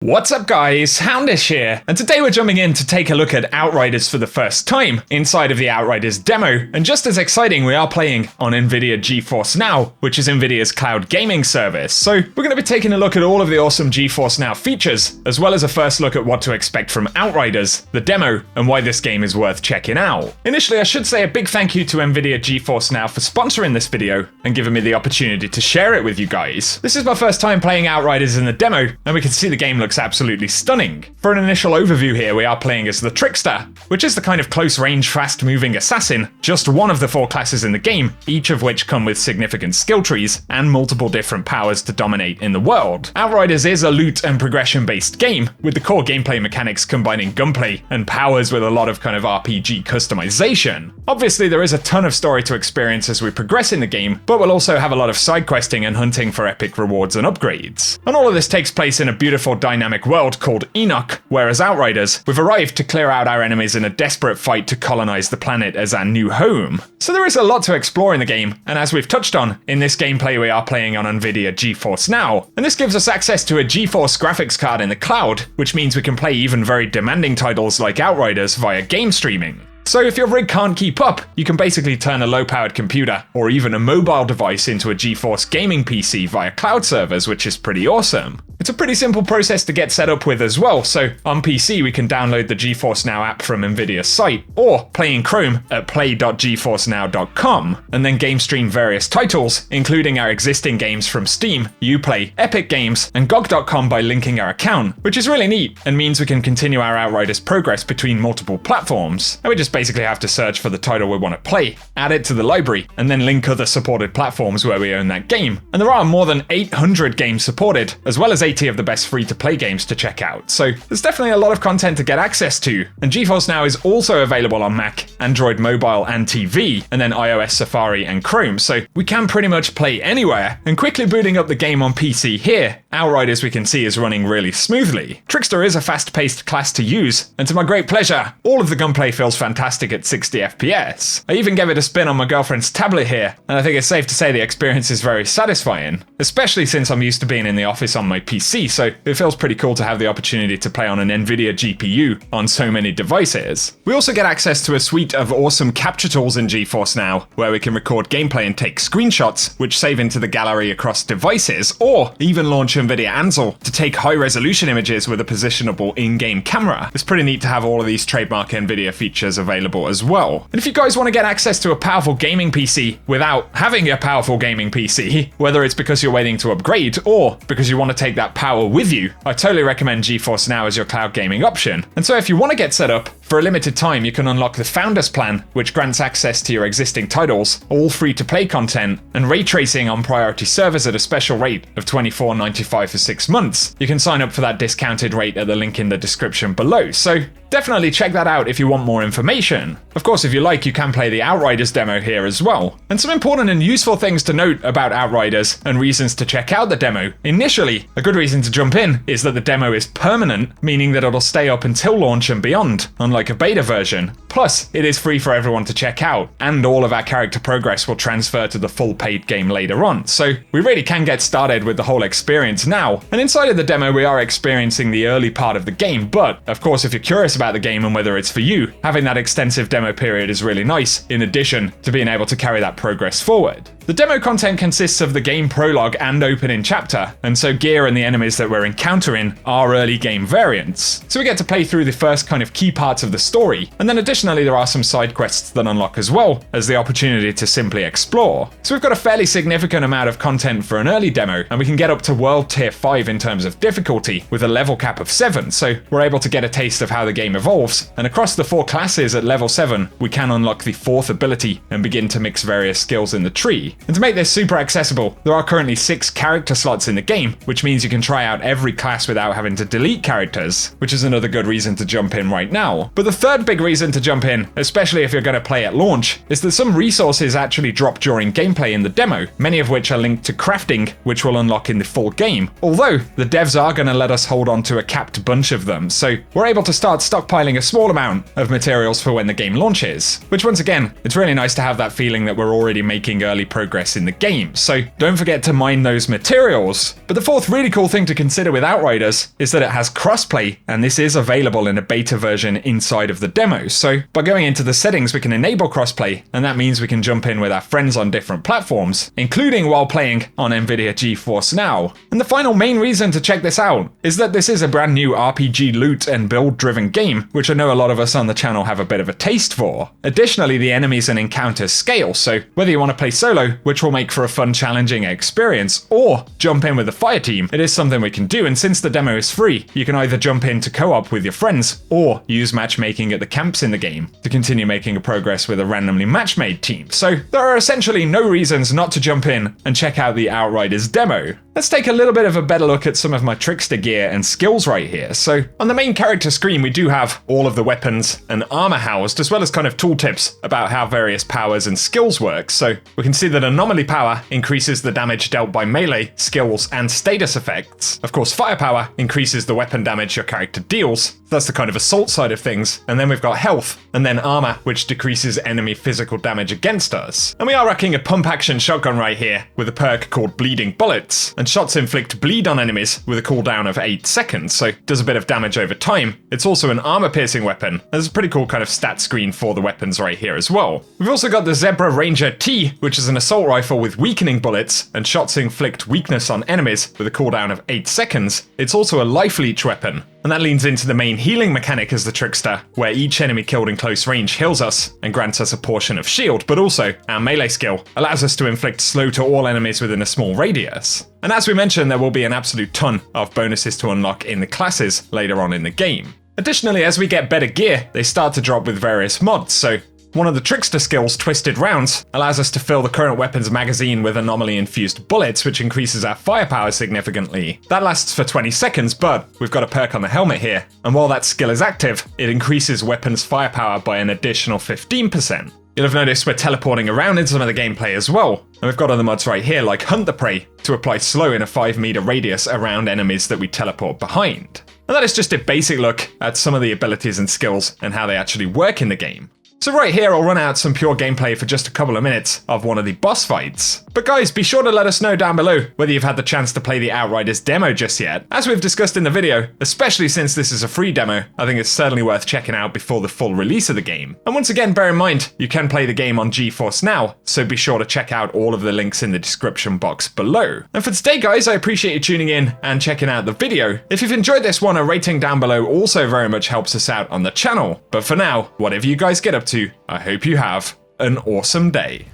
What's up guys, Houndish here, and today we're jumping in to take a look at Outriders for the first time inside of the Outriders demo, and just as exciting, we are playing on NVIDIA Geforce Now, which is NVIDIA's cloud gaming service. So we're going to be taking a look at all of the awesome GeForce Now features, as well as a first look at what to expect from Outriders, the demo, and why this game is worth checking out. Initially, I should say a big thank you to NVIDIA Geforce Now for sponsoring this video and giving me the opportunity to share it with you guys. This is my first time playing Outriders in the demo, and we can see the game looks absolutely stunning. For an initial overview here, we are playing as the Trickster, which is the kind of close-range, fast-moving assassin, just one of the 4 classes in the game, each of which come with significant skill trees and multiple different powers to dominate in the world. Outriders is a loot and progression-based game, with the core gameplay mechanics combining gunplay and powers with a lot of kind of RPG customization. Obviously, there is a ton of story to experience as we progress in the game, but we'll also have a lot of side questing and hunting for epic rewards and upgrades. And all of this takes place in a beautiful dynamic world called Enoch, where as Outriders, we've arrived to clear out our enemies in a desperate fight to colonize the planet as our new home. So there is a lot to explore in the game, and as we've touched on, in this gameplay we are playing on NVIDIA GeForce Now, and this gives us access to a GeForce graphics card in the cloud, which means we can play even very demanding titles like Outriders via game streaming. So if your rig can't keep up, you can basically turn a low-powered computer or even a mobile device into a GeForce gaming PC via cloud servers, which is pretty awesome. It's a pretty simple process to get set up with as well, so on PC we can download the GeForce Now app from NVIDIA's site, or play in Chrome at play.geforcenow.com, and then game stream various titles, including our existing games from Steam, Uplay, Epic Games, and GOG.com by linking our account, which is really neat, and means we can continue our Outriders progress between multiple platforms, and we just basically have to search for the title we want to play, add it to the library, and then link other supported platforms where we own that game. And there are more than 800 games supported, as well as 80 of the best free-to-play games to check out, so there's definitely a lot of content to get access to. And GeForce Now is also available on Mac, Android Mobile and TV, and then iOS, Safari and Chrome, so we can pretty much play anywhere. And quickly booting up the game on PC here, Outriders we can see is running really smoothly. Trickster is a fast-paced class to use, and to my great pleasure, all of the gunplay feels fantastic at 60 FPS. I even gave it a spin on my girlfriend's tablet here, and I think it's safe to say the experience is very satisfying, especially since I'm used to being in the office on my PC, so it feels pretty cool to have the opportunity to play on an NVIDIA GPU on so many devices. We also get access to a suite of awesome capture tools in GeForce Now, where we can record gameplay and take screenshots, which save into the gallery across devices, or even launch NVIDIA Ansel to take high-resolution images with a positionable in-game camera. It's pretty neat to have all of these trademark NVIDIA features available as well. And if you guys want to get access to a powerful gaming PC without having a powerful gaming PC, whether it's because you're waiting to upgrade or because you want to take that power with you, I totally recommend GeForce Now as your cloud gaming option. And so if you want to get set up, for a limited time you can unlock the Founders Plan, which grants access to your existing titles, all free-to-play content, and ray tracing on priority servers at a special rate of $24.95 for 6 months. You can sign up for that discounted rate at the link in the description below, so definitely check that out if you want more information. Of course, if you like, you can play the Outriders demo here as well. And some important and useful things to note about Outriders and reasons to check out the demo. Initially, a good reason to jump in is that the demo is permanent, meaning that it'll stay up until launch and beyond, unlike a beta version. Plus, it is free for everyone to check out, and all of our character progress will transfer to the full paid game later on, so we really can get started with the whole experience now. And inside of the demo, we are experiencing the early part of the game, but of course, if you're curious about the game and whether it's for you, having that extensive demo period is really nice, in addition to being able to carry that progress forward. The demo content consists of the game prologue and opening chapter, and so gear and the enemies that we're encountering are early game variants. So we get to play through the first kind of key parts of the story, and then additionally there are some side quests that unlock as well as the opportunity to simply explore. So we've got a fairly significant amount of content for an early demo, and we can get up to World Tier 5 in terms of difficulty with a level cap of 7, so we're able to get a taste of how the game evolves, and across the 4 classes at level 7 we can unlock the 4th ability and begin to mix various skills in the tree. And to make this super accessible, there are currently 6 character slots in the game, which means you can try out every class without having to delete characters, which is another good reason to jump in right now. But the third big reason to jump in, especially if you're going to play at launch, is that some resources actually drop during gameplay in the demo, many of which are linked to crafting, which will unlock in the full game. Although, the devs are going to let us hold on to a capped bunch of them, so we're able to start stockpiling a small amount of materials for when the game launches. Which once again, it's really nice to have that feeling that we're already making early progress progress in the game, so don't forget to mine those materials. But the fourth really cool thing to consider with Outriders is that it has crossplay, and this is available in a beta version inside of the demo. So by going into the settings, we can enable crossplay, and that means we can jump in with our friends on different platforms, including while playing on NVIDIA GeForce Now. And the final main reason to check this out is that this is a brand new RPG loot and build driven game, which I know a lot of us on the channel have a bit of a taste for. Additionally, the enemies and encounters scale, so whether you want to play solo, which will make for a fun challenging experience, or jump in with a fire team, it is something we can do. And since the demo is free, you can either jump into co-op with your friends or use matchmaking at the camps in the game to continue making a progress with a randomly match-made team. So there are essentially no reasons not to jump in and check out the Outriders demo. Let's take a little bit of a better look at some of my Trickster gear and skills right here. So on the main character screen, we do have all of the weapons and armor housed, as well as kind of tooltips about how various powers and skills work. So we can see that anomaly power increases the damage dealt by melee, skills, and status effects. Of course, firepower increases the weapon damage your character deals. That's the kind of assault side of things. And then we've got health, and then armor, which decreases enemy physical damage against us. And we are rocking a pump action shotgun right here with a perk called Bleeding Bullets. And shots inflict bleed on enemies with a cooldown of 8 seconds, so it does a bit of damage over time. It's also an armor piercing weapon. There's a pretty cool kind of stat screen for the weapons right here as well. We've also got the Zebra Ranger T, which is an assault rifle with weakening bullets, and shots inflict weakness on enemies with a cooldown of 8 seconds. It's also a life leech weapon. And that leans into the main healing mechanic as the Trickster, where each enemy killed in close range heals us and grants us a portion of shield, but also our melee skill allows us to inflict slow to all enemies within a small radius. And as we mentioned, there will be an absolute ton of bonuses to unlock in the classes later on in the game. Additionally, as we get better gear, they start to drop with various mods, so one of the Trickster skills, Twisted Rounds, allows us to fill the current weapon's magazine with anomaly-infused bullets, which increases our firepower significantly. That lasts for 20 seconds, but we've got a perk on the helmet here, and while that skill is active, it increases weapons' firepower by an additional 15%. You'll have noticed we're teleporting around in some of the gameplay as well, and we've got other mods right here like Hunt the Prey to apply slow in a 5-meter radius around enemies that we teleport behind. And that is just a basic look at some of the abilities and skills and how they actually work in the game. So right here, I'll run out some pure gameplay for just a couple of minutes of one of the boss fights. But guys, be sure to let us know down below whether you've had the chance to play the Outriders demo just yet. As we've discussed in the video, especially since this is a free demo, I think it's certainly worth checking out before the full release of the game. And once again, bear in mind, you can play the game on GeForce Now, so be sure to check out all of the links in the description box below. And for today, guys, I appreciate you tuning in and checking out the video. If you've enjoyed this one, a rating down below also very much helps us out on the channel. But for now, whatever you guys get up to, I hope you have an awesome day.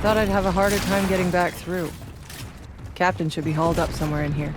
Thought I'd have a harder time getting back through. Captain should be hauled up somewhere in here.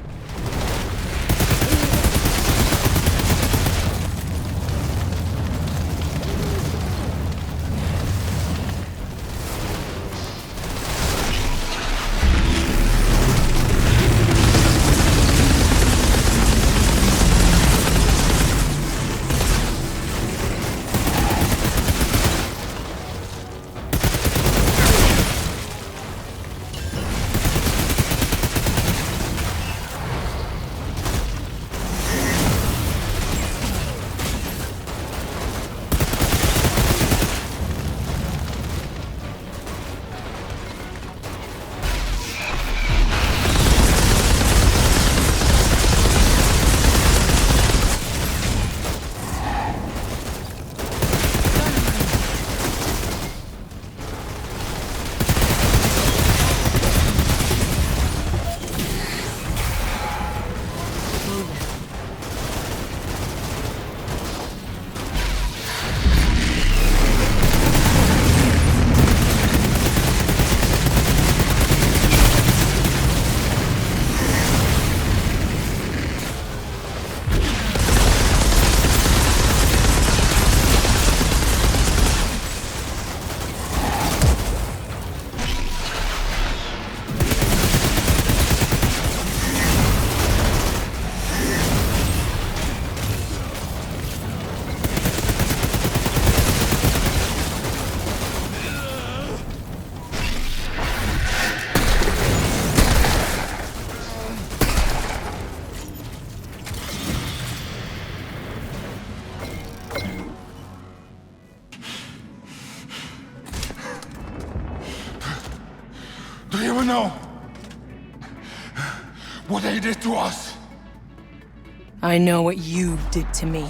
know what they did to us. I know what you did to me.